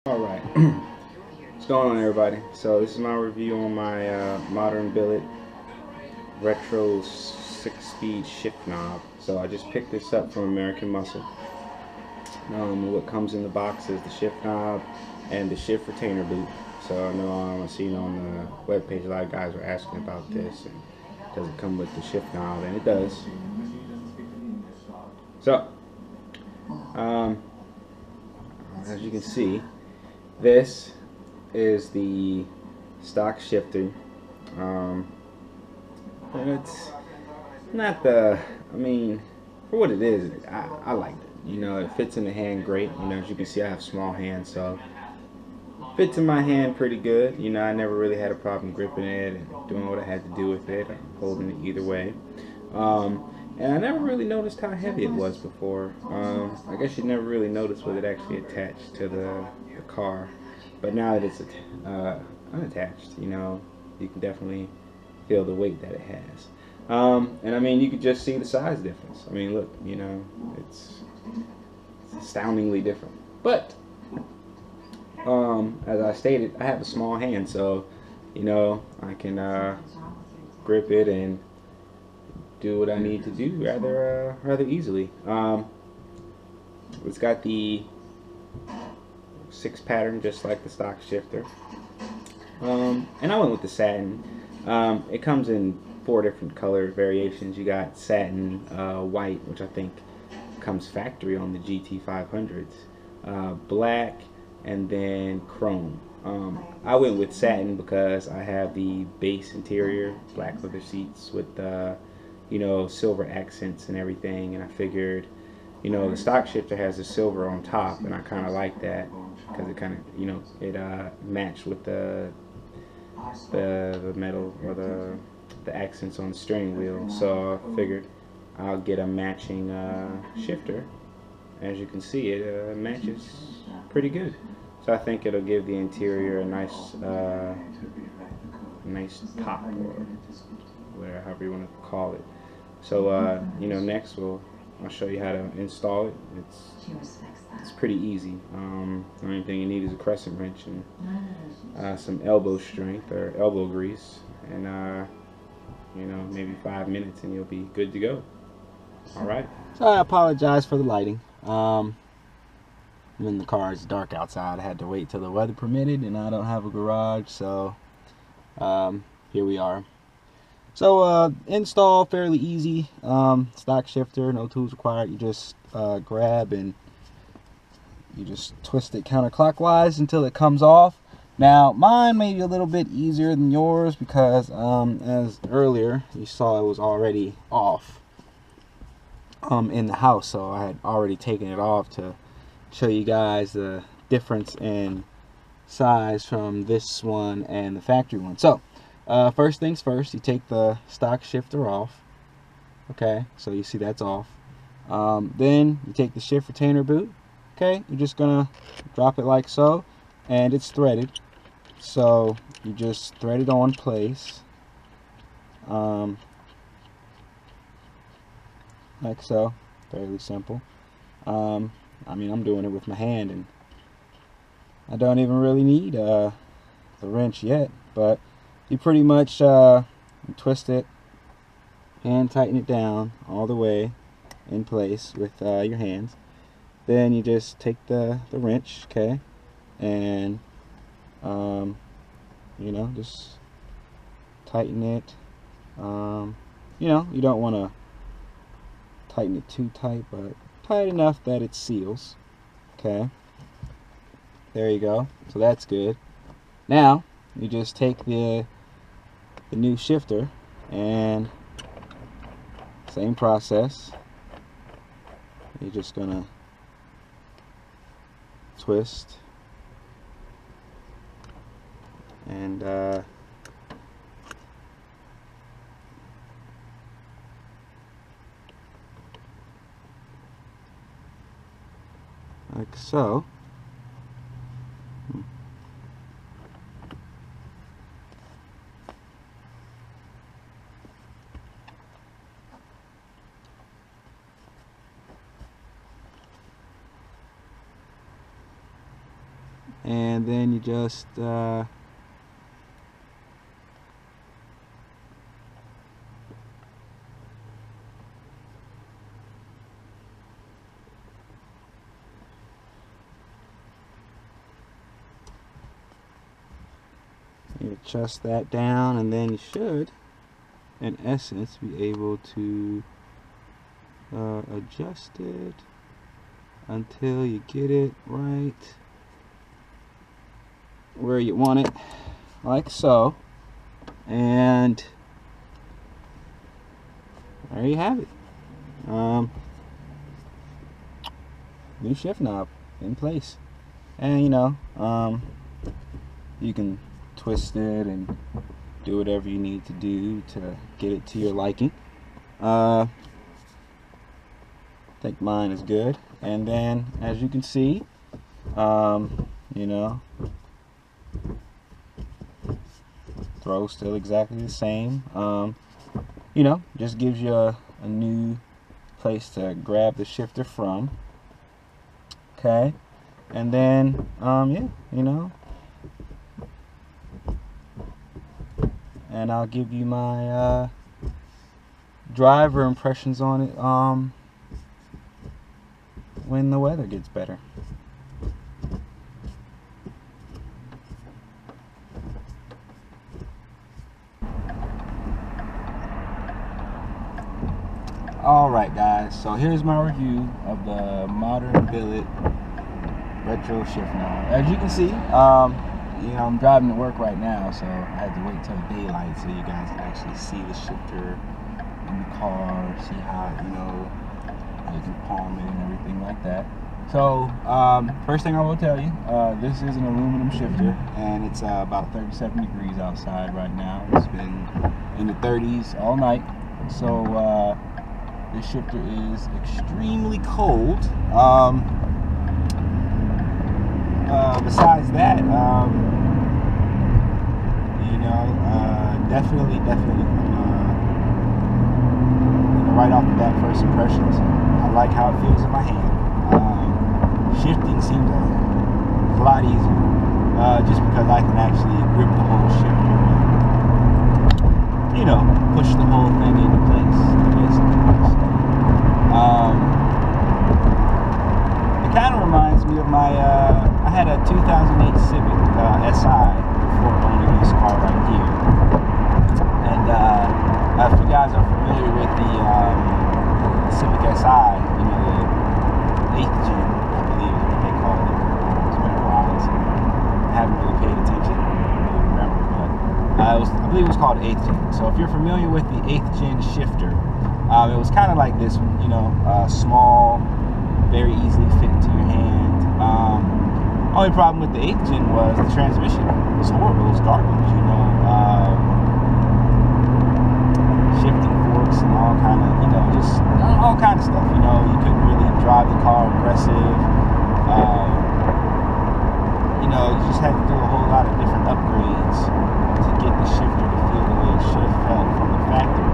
Alright, what's going on everybody? So this is my review on my Modern Billet Retro 6-speed shift knob. So I just picked this up from American Muscle. What comes in the box is the shift knob and the shift retainer boot. So I know I've seen on the webpage a lot of guys were asking about this, and does it come with the shift knob? And it does. So as you can see, this is the stock shifter. And it's not the, I mean, for what it is, I liked it. You know, it fits in the hand great. You know, as you can see, I have small hands, so it fits in my hand pretty good. You know, I never really had a problem gripping it and doing what I had to do with it, holding it either way. And I never really noticed how heavy it was before. I guess you never really noticed what it actually attached to the car. But now that it's unattached, you know, you can definitely feel the weight that it has. And I mean, you could just see the size difference. I mean, look, you know, it's astoundingly different. But as I stated, I have a small hand, so you know, I can grip it and do what I need to do rather easily. It's got the 6 pattern just like the stock shifter, and I went with the satin. It comes in 4 different color variations. You got satin, white, which I think comes factory on the GT500s, black, and then chrome. I went with satin because I have the base interior, black leather seats with you know, silver accents and everything, and I figured, you know, the stock shifter has the silver on top, and I kind of like that because it kind of, you know, it matched with the metal or the accents on the steering wheel. So I figured I'll get a matching shifter. As you can see, it matches pretty good. So I think it'll give the interior a nice pop, or whatever, however you want to call it. So you know, next I'll show you how to install it. It's pretty easy. The only thing you need is a crescent wrench and some elbow strength or elbow grease, and you know, maybe 5 minutes and you'll be good to go. Alright. So I apologize for the lighting. When the car is dark outside, I had to wait till the weather permitted, and I don't have a garage, so here we are. So install fairly easy. Stock shifter, no tools required. You just grab and you just twist it counterclockwise until it comes off. Now mine may be a little bit easier than yours because as earlier you saw, it was already off in the house, so I had already taken it off to show you guys the difference in size from this one and the factory one. So first things first, you take the stock shifter off. Okay, so you see that's off. Then you take the shift retainer boot. Okay, you're just gonna drop it like so, and it's threaded, so you just thread it on place, like so. Fairly simple. I mean, I'm doing it with my hand, and I don't even really need the wrench yet, but you pretty much twist it, hand tighten it down all the way in place with your hands. Then you just take the wrench, okay, and you know, just tighten it. You know, you don't want to tighten it too tight, but tight enough that it seals. Okay, there you go. So that's good. Now you just take the new shifter, and same process. You're just gonna twist and like so. and then you just you adjust that down, and then you should, in essence, be able to adjust it until you get it right where you want it, like so. And there you have it. New shift knob in place. And you know, you can twist it and do whatever you need to do to get it to your liking. I think mine is good. And then, as you can see, you know, throw still exactly the same. You know, just gives you a new place to grab the shifter from. Okay, and then yeah, you know, and I'll give you my driver impressions on it when the weather gets better. Alright guys, so here's my review of the Modern Billet Retro Shift Knob. As you can see, you know, I'm driving to work right now, so I had to wait till daylight so you guys can actually see the shifter in the car, see how, you know, how you can palm it and everything like that. So, first thing I will tell you, this is an aluminum shifter, and it's about 37 degrees outside right now. It's been in the 30s all night, so this shifter is extremely cold. Besides that, you know, definitely, you know, right off the bat, first impressions, I like how it feels in my hand. Shifting seems a lot easier, just because I can actually grip the whole shifter and, you know, push the whole thing into place, basically. It kind of reminds me of my, I had a 2008 Civic SI before owning this car right here. And if you guys are familiar with the Civic SI, you know, the 8th gen, I believe is what they call it. It's been a while, so I haven't really paid attention. I don't really remember, but I believe it was called 8th gen. So if you're familiar with the 8th gen shifter, it was kind of like this, you know, small, very easily fit into your hand. Only problem with the 8th gen was the transmission. It was horrible. It was garbage, you know. Shifting forks and all kind of, you know, just all kind of stuff. You know, you couldn't really drive the car aggressive. You know, you just had to do a whole lot of different upgrades to get the shifter to feel the way it should have felt from the factory.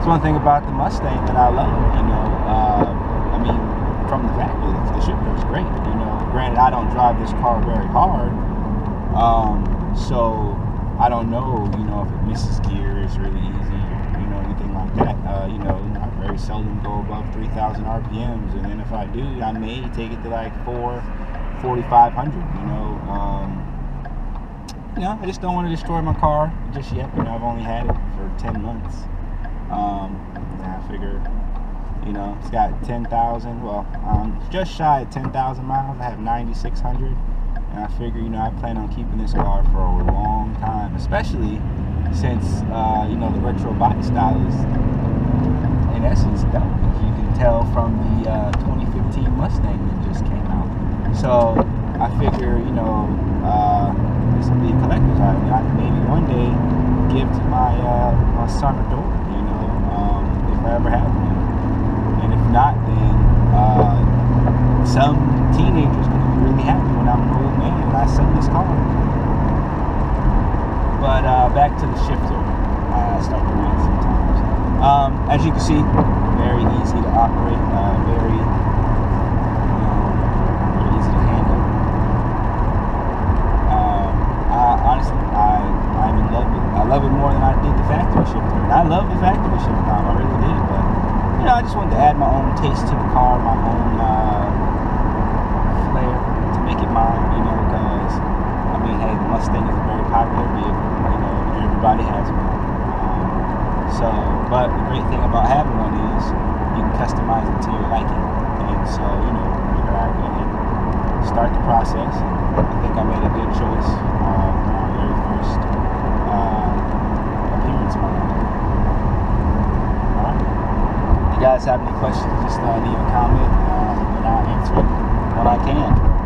It's one thing about the Mustang that I love, you know. I mean, from the factory, the shifter is great, you know. Granted, I don't drive this car very hard, so I don't know, you know, if it misses gears really easy, or, you know, anything like that. You know, I very seldom go above 3,000 RPMs, and then if I do, I may take it to like 4,500, you know. You know, I just don't want to destroy my car just yet. You know, I've only had it for 10 months. I figure, you know, it's got 10,000, well, just shy of 10,000 miles. I have 9,600, and I figure, you know, I plan on keeping this car for a long time, especially since, you know, the retro body style is, in essence, done. As you can tell from the 2015 Mustang that just came out. So I figure, you know, this will be a collector's item. I can maybe one day give to my my son or daughter, you know, if I ever have one. And if not, then some teenager's gonna be really happy when I'm an old man and I sell this car. But back to the shifter. I start to rant sometimes. As you can see, very easy to operate, very easy to handle. I just wanted to add my own taste to the car, my own flair to make it mine, you know, because, I mean, hey, the Mustang is a very popular vehicle, you know, everybody has one. But the great thing about having one is you can customize it to your liking. And so, you know, figure I'd go ahead and start the process. I think I made a good choice for my very first appearance model. Alright. If you guys have any questions, just leave a comment and I'll answer it when I can.